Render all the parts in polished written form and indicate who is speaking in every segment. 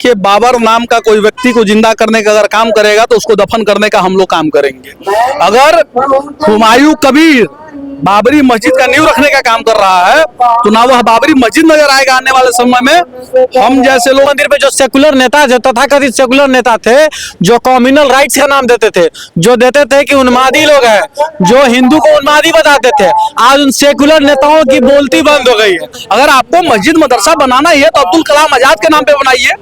Speaker 1: कि बाबर नाम का कोई व्यक्ति को जिंदा करने का अगर काम करेगा तो उसको दफन करने का हम लोग काम करेंगे। अगर हुमायूं कबीर बाबरी मस्जिद का नींव रखने का काम कर रहा है तो ना वह बाबरी मस्जिद नजर आएगा आने वाले समय में। हम जैसे लोग
Speaker 2: मंदिर पे जो सेकुलर नेता थे, तथाकथित सेकुलर नेता थे, जो कम्युनल राइट्स का नाम देते थे, जो देते थे कि उन्मादी लोग हैं, जो हिंदू को उन्मादी बताते थे, आज उन सेकुलर नेताओं की बोलती बंद हो गई है।
Speaker 1: अगर आपको मस्जिद मदरसा बनाना ही है तो अब्दुल कलाम आजाद के नाम पे बनाइए।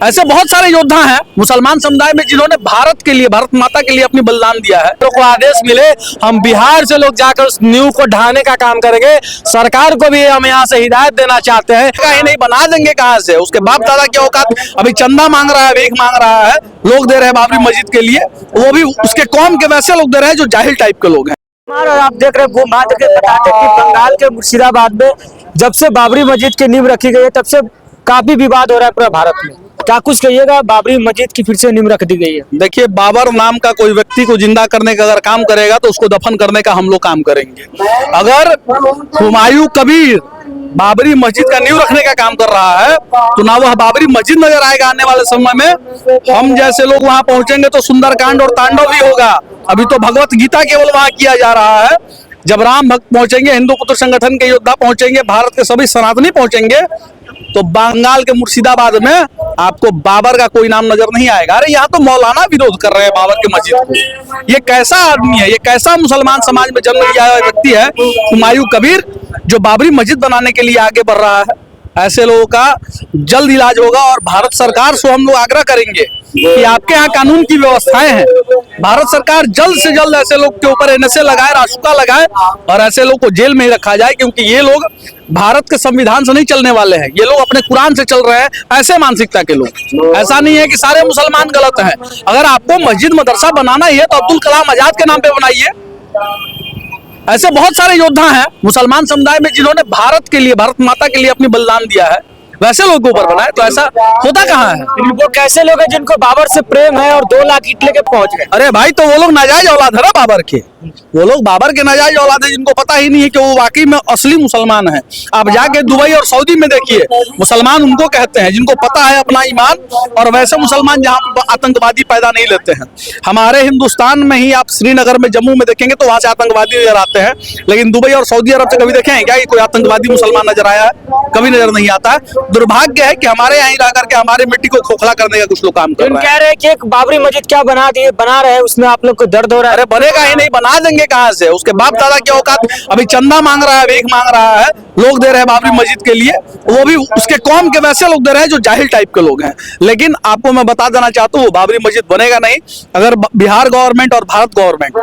Speaker 1: ऐसे बहुत सारे योद्धा हैं मुसलमान समुदाय में जिन्होंने भारत के लिए, भारत माता के लिए अपनी बलिदान दिया है।
Speaker 2: लोग को आदेश मिले, हम बिहार से लोग जाकर उस नींव को ढाने का काम करेंगे। सरकार को भी हम यहाँ से हिदायत देना चाहते हैं।
Speaker 1: कहीं नहीं बना देंगे कहां से, उसके बाप दादा की औकात। अभी चंदा मांग रहा है, भीख मांग रहा है, लोग दे रहे हैं बाबरी मस्जिद के लिए, वो भी उसके कौम के वैसे लोग दे रहे हैं जो जाहिल टाइप के लोग हैं।
Speaker 2: और आप देख रहे हैं बताते कि बंगाल के मुर्शिदाबाद में जब से बाबरी मस्जिद की नींव रखी गई है तब से काफी विवाद हो रहा है पूरे भारत में। क्या कुछ कहिएगा, बाबरी मस्जिद की फिर से नींव रख दी गई है।
Speaker 1: देखिए, बाबर नाम का कोई व्यक्ति को जिंदा करने का अगर काम करेगा तो उसको दफन करने का हम लोग काम करेंगे। अगर हुमायूं कबीर बाबरी मस्जिद का नींव रखने का काम कर रहा है तो ना वह बाबरी मस्जिद नजर आएगा आने वाले समय में। हम जैसे लोग वहां पहुंचेंगे तो सुंदरकांड और तांडव भी होगा। अभी तो भगवत गीता केवल वहां किया जा रहा है। जब राम भक्त पहुंचेंगे, हिंदू पुत्र संगठन के योद्धा पहुंचेंगे, भारत के सभी सनातनी पहुंचेंगे तो बंगाल के मुर्शिदाबाद में आपको बाबर का कोई नाम नजर नहीं आएगा। अरे यहाँ तो मौलाना विरोध कर रहे हैं बाबर की मस्जिद को। ये कैसा आदमी है, ये कैसा मुसलमान समाज में जन्म लिया हुआ व्यक्ति है हुमायूं कबीर, जो बाबरी मस्जिद बनाने के लिए आगे बढ़ रहा है। ऐसे लोगों का जल्द इलाज होगा और भारत सरकार से हम लोग आग्रह करेंगे कि आपके यहाँ कानून की व्यवस्थाएं हैं, भारत सरकार जल्द से जल्द ऐसे लोग के ऊपर एनएसए लगाए, रासुका लगाए और ऐसे लोग को जेल में ही रखा जाए, क्योंकि ये लोग भारत के संविधान से नहीं चलने वाले हैं। ये लोग अपने कुरान से चल रहे हैं, ऐसे मानसिकता के लोग। ऐसा नहीं है कि सारे मुसलमान गलत हैं। अगर आपको मस्जिद मदरसा बनाना ही है तो अब्दुल कलाम आजाद के नाम पे बनाइए। ऐसे बहुत सारे योद्धा हैं मुसलमान समुदाय में जिन्होंने भारत के लिए, भारत माता के लिए अपनी बलिदान दिया है, वैसे लोगों के ऊपर बनाए तो ऐसा होता कहाँ है।
Speaker 2: वो कैसे लोग हैं जिनको बाबर से प्रेम है और 2 लाख ईंट लेके पहुंच गए।
Speaker 1: अरे भाई, तो वो लोग नाजायज औलाद है ना बाबर के, वो लोग बाबर के नाजायज औलाद है जिनको पता ही नहीं है कि वो वाकई में असली मुसलमान है। आप जाके दुबई और सऊदी में देखिए, मुसलमान उनको कहते हैं जिनको पता है अपना ईमान, और वैसे मुसलमान जहाँ आतंकवादी पैदा नहीं लेते हैं। हमारे हिंदुस्तान में ही आप श्रीनगर में, जम्मू में देखेंगे तो वहां से आतंकवादी नजर आते हैं, लेकिन दुबई और सऊदी अरब से कभी देखे हैं क्या कि कोई आतंकवादी मुसलमान नजर आया है? कभी नजर नहीं आता है। दुर्भाग्य है कि हमारे यहाँ रह करके हमारे मिट्टी को खोखला करने का कुछ लोग काम कर रहे हैं।
Speaker 2: कह रहे हैं कि एक बाबरी मस्जिद क्या बना रहे हैं, उसमें आप लोग को दर्द हो रहा है।
Speaker 1: अरे बनेगा ही नहीं, बना देंगे कहां से, उसके बाप दादा की औकात। अभी चंदा मांग रहा है, भीख मांग रहा है, लोग दे रहे हैं बाबरी मस्जिद के लिए, वो भी उसके कौम के वैसे लोग दे रहे हैं जो जाहिल टाइप के लोग हैं। लेकिन आपको मैं बता देना चाहता हूँ, बाबरी मस्जिद बनेगा नहीं। अगर बिहार गवर्नमेंट और भारत गवर्नमेंट,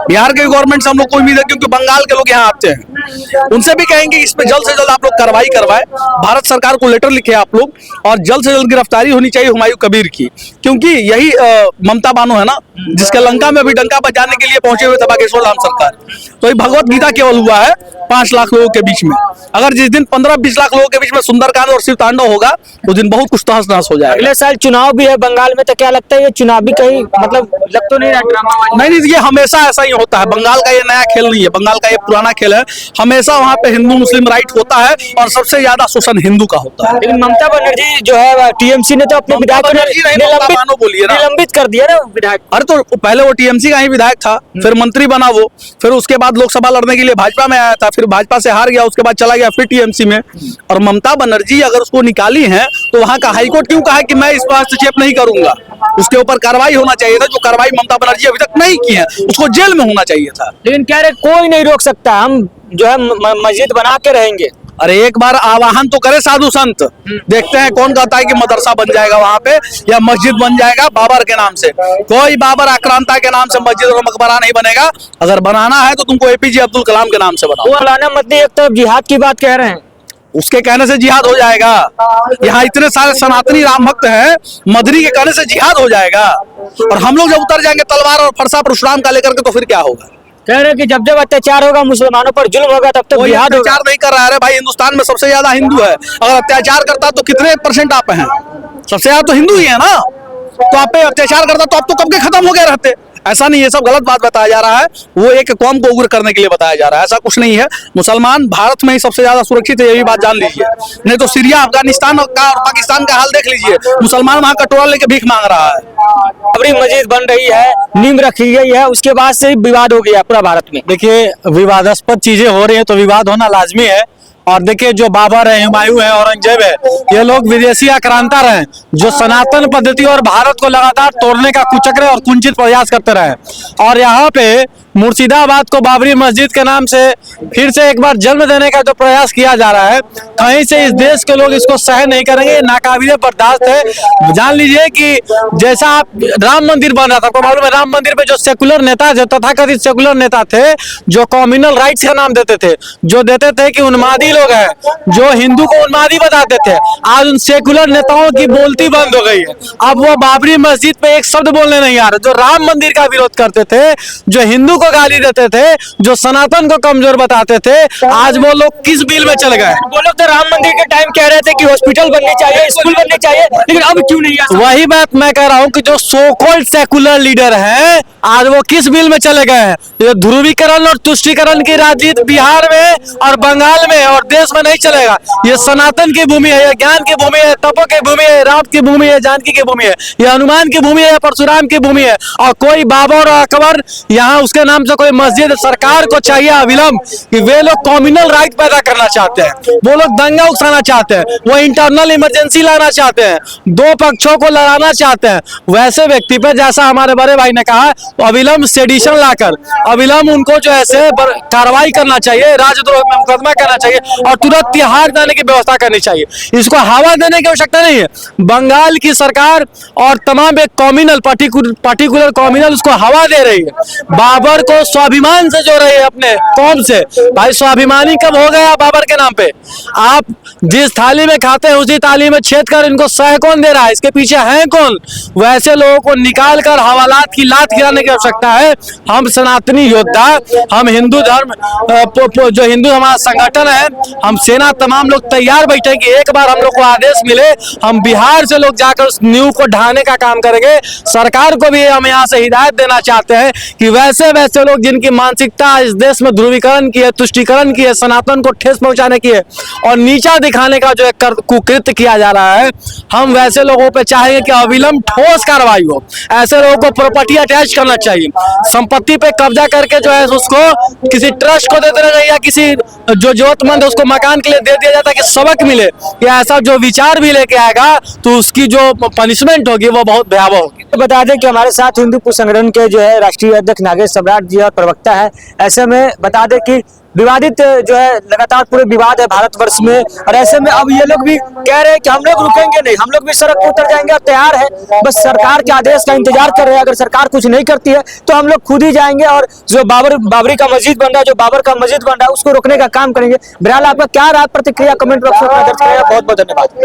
Speaker 1: बिहार के गवर्नमेंट से हम लोग को उम्मीद है क्योंकि बंगाल के लोग यहाँ आते हैं, उनसे भी कहेंगे इस पे जल्द से जल्द आप लोग कार्रवाई करवाए। भारत सरकार को लेटर लिखे आप लोग, और जल्द से जल्द गिरफ्तारी होनी चाहिए हुमायूं कबीर की, क्योंकि यही ममता बानो है ना जिसके लंका में भी डंका बजाने के लिए पहुंचे हुए थे बागेश्वर धाम सरकार। तो ये भगवत गीता केवल हुआ है 5 लाख लोगों के बीच में। अगर जिस दिन 15-20 लाख लोगों के बीच में सुंदरकांड और शिव तांडव होगा उस दिन बहुत कुछ तहस नहस हो जाएगा।
Speaker 2: अगले साल चुनाव भी है बंगाल में, तो क्या लगता है ये चुनाव भी कहीं मतलब लग तो नहीं रहा ड्रामा?
Speaker 1: नहीं, ये हमेशा ऐसा ही होता है। बंगाल का ये नया खेल नहीं है, बंगाल का ये पुराना खेल है। हमेशा वहाँ पे हिंदू मुस्लिम राइट होता है और सबसे ज्यादा शोषण हिंदू का होता है।
Speaker 2: लेकिन ममता बनर्जी जो है, टीएमसी ने तो अपने विधायक निलंबित कर दिया ना विधायक।
Speaker 1: अरे तो पहले वो टीएमसी का ही विधायक था, फिर मंत्री बना वो, फिर उसके बाद लोकसभा लड़ने के लिए भाजपा में आया था, फिर भाजपा से हार गया, उसके बाद चला गया फिर टीएमसी में। और ममता बनर्जी अगर उसको निकाली है तो वहां का हाईकोर्ट क्यों कहा कि मैं इस पर हस्तक्षेप नहीं करूंगा? उसके ऊपर कार्रवाई होना चाहिए था, जो कार्रवाई ममता बनर्जी अभी तक नहीं की है, उसको जेल में होना चाहिए था।
Speaker 2: लेकिन कह रहे कोई नहीं रोक सकता, हम जो है मस्जिद बना के रहेंगे।
Speaker 1: अरे एक बार आवाहन तो करे साधु संत, देखते हैं कौन कहता है कि मदरसा बन जाएगा वहां पे या मस्जिद बन जाएगा बाबर के नाम से। कोई बाबर आक्रांता के नाम से मस्जिद और मकबरा नहीं बनेगा। अगर बनाना है तो तुमको एपीजे अब्दुल कलाम के नाम से बनाओ।
Speaker 2: वो लाना मत नहीं, एक तरफ जिहाद की बात कह रहे हैं,
Speaker 1: उसके कहने से जिहाद हो जाएगा। यहाँ इतने सारे सनातनी राम भक्त हैं, मदरी के कहने से जिहाद हो जाएगा। और हम लोग जब उतर जाएंगे तलवार और फरसा परशुराम का लेकर के तो फिर क्या होगा?
Speaker 2: कह रहे कि जब अत्याचार होगा, मुसलमानों पर जुल्म होगा, तब तक जिहाद होगा।
Speaker 1: अत्याचार नहीं कर रहा है भाई, हिंदुस्तान में सबसे ज्यादा हिंदू है। अगर अत्याचार करता तो कितने % आप हैं? सबसे ज्यादा तो हिंदू ही है ना। तो आप पे अत्याचार करता तो आप तो कब के खत्म हो गए रहते। ऐसा नहीं है, सब गलत बात बताया जा रहा है। वो एक कौम को उग्र करने के लिए बताया जा रहा है, ऐसा कुछ नहीं है। मुसलमान भारत में ही सबसे ज्यादा सुरक्षित है, यही बात जान लीजिए। नहीं तो सीरिया, अफगानिस्तान का और पाकिस्तान का हाल देख लीजिए, मुसलमान वहां कटोरा लेके भीख मांग रहा है।
Speaker 3: बाबरी मस्जिद बन रही है, नींव रखी गई है, उसके बाद से ही विवाद हो गया पूरा भारत में।
Speaker 2: देखिए, विवादास्पद चीजें हो रही है तो विवाद होना लाजमी है। और देखिए, जो बाबर है, हुमायूं है, औरंगजेब है, ये लोग विदेशी आक्रांता रहे जो सनातन पद्धति और भारत को लगातार तोड़ने का कुचक्र और कुंचित प्रयास करते रहे। और यहाँ पे मुर्शिदाबाद को बाबरी मस्जिद के नाम से फिर से एक बार जन्म देने का जो प्रयास किया जा रहा है, कहीं से इस देश के लोग इसको सहन नहीं करेंगे, ये नाकाबिले बर्दाश्त है। जान लीजिए कि जैसा आप राम मंदिर बन रहा था, आपको मालूम है राम मंदिर पे जो सेकुलर नेता, जो तथाकथित सेकुलर नेता थे, जो कम्युनल राइट्स का नाम देते थे, जो देते थे कि उन्मादी लोग हैं, जो हिंदू को उन्मादी बताते थे, आज उन सेकुलर नेताओं की बोलती बंद हो गई है। अब वो बाबरी मस्जिद पे एक शब्द बोलने नहीं आ रहे। जो राम मंदिर का विरोध करते थे, जो हिंदू को गाली देते थे, जो सनातन को कमजोर बताते थे, आज वो लोग किस बिल में चल गए?
Speaker 3: वो लोग तो राम मंदिर के टाइम कह रहे थे कि हॉस्पिटल बनने चाहिए, स्कूल बनने चाहिए, लेकिन अब क्यों नहीं है?
Speaker 2: वही बात मैं कह रहा हूँ कि जो सो कॉल्ड सेकुलर लीडर हैं, आज वो किस बिल में चले गए हैं? ये ध्रुवीकरण और तुष्टीकरण की राजनीति बिहार में और बंगाल में और देश में नहीं चलेगा। ये सनातन की भूमि है, ये ज्ञान की भूमि है, तपो की भूमि है, राम की भूमि है, जानकी की भूमि है, ये हनुमान की भूमि है, परशुराम की भूमि है। और कोई बाबर और अकबर यहाँ उसके नाम से कोई मस्जिद, सरकार को चाहिए अविलंब कि वे लोग कम्युनल राइट पैदा करना चाहते हैं, वो लोग दंगा उकसाना चाहते हैं, वो इंटरनल इमरजेंसी लाना चाहते हैं, दो पक्षों को लड़ाना चाहते हैं। वैसे व्यक्ति पे, जैसा हमारे बड़े भाई ने कहा, अविलंब सेडिशन लाकर अविलंब उनको जो ऐसे कार्रवाई करना चाहिए, राजद्रोह में मुकदमा करना चाहिए और तुरंत तिहाड़ जाने की व्यवस्था करनी चाहिए। इसको हवा देने की आवश्यकता नहीं है। बंगाल की सरकार और तमाम एक कम्युनल पर्टिकुलर कम्युनल उसको हवा दे रही है, बाबर को स्वाभिमान से जोड़ रही है अपने कौम से। भाई, स्वाभिमानी कब हो गया बाबर के नाम पे? आप जिस थाली में खाते हैं उसी थाली में छेद कर इनको सह कौन दे रहा है? इसके पीछे है कौन? वैसे लोगों को निकाल कर हवालात की लात गिराने की आवश्यकता है। हम सनातनी योद्धा, हम हिंदू धर्म जो हिंदू हमारा संगठन है, हम सेना तमाम लोग तैयार बैठे कि एक बार हम लोग को आदेश मिले, हम बिहार से लोग जाकर उस नींव को ढाने का काम करेंगे। सरकार को भी हम यहाँ से हिदायत देना चाहते हैं कि वैसे वैसे लोग जिनकी मानसिकता इस देश में ध्रुवीकरण की है, तुष्टीकरण की है, सनातन को ठेस पहुंचाने की है और नीचा दिखाने का जो एक कुकृत्य किया जा रहा है, हम वैसे लोगों पे चाहेंगे कि अविलंब ठोस कार्रवाई हो। ऐसे लोगों को प्रॉपर्टी अटैच करना चाहिए, संपत्ति पे कब्जा करके जो है उसको किसी ट्रस्ट को दे देना चाहिए या किसी जो जरूरतमंद है उसको मकान के लिए दे दिया जाता है कि सबक मिले। या ऐसा जो विचार भी लेके आएगा तो उसकी जो पनिशमेंट होगी वो बहुत भयावह होगी।
Speaker 3: तो बता दें कि हमारे साथ हिंदू संगठन के जो है राष्ट्रीय अध्यक्ष नागेश सम्राट जी और प्रवक्ता है। ऐसे में बता दें कि विवादित जो है लगातार पूरे विवाद है भारतवर्ष में, और ऐसे में अब ये लोग भी कह रहे हैं कि हम लोग रुकेंगे नहीं, हम लोग भी सड़क पर उतर जाएंगे और तैयार है, बस सरकार के आदेश का इंतजार कर रहे हैं। अगर सरकार कुछ नहीं करती है तो हम लोग खुद ही जाएंगे और जो बाबरी का मस्जिद बन रहा है, जो बाबर का मस्जिद बन रहा है, उसको रोकने का काम करेंगे। बहरहाल आपका क्या राय प्रतिक्रिया कमेंट बॉक्स में दर्ज करेगा। बहुत बहुत धन्यवाद।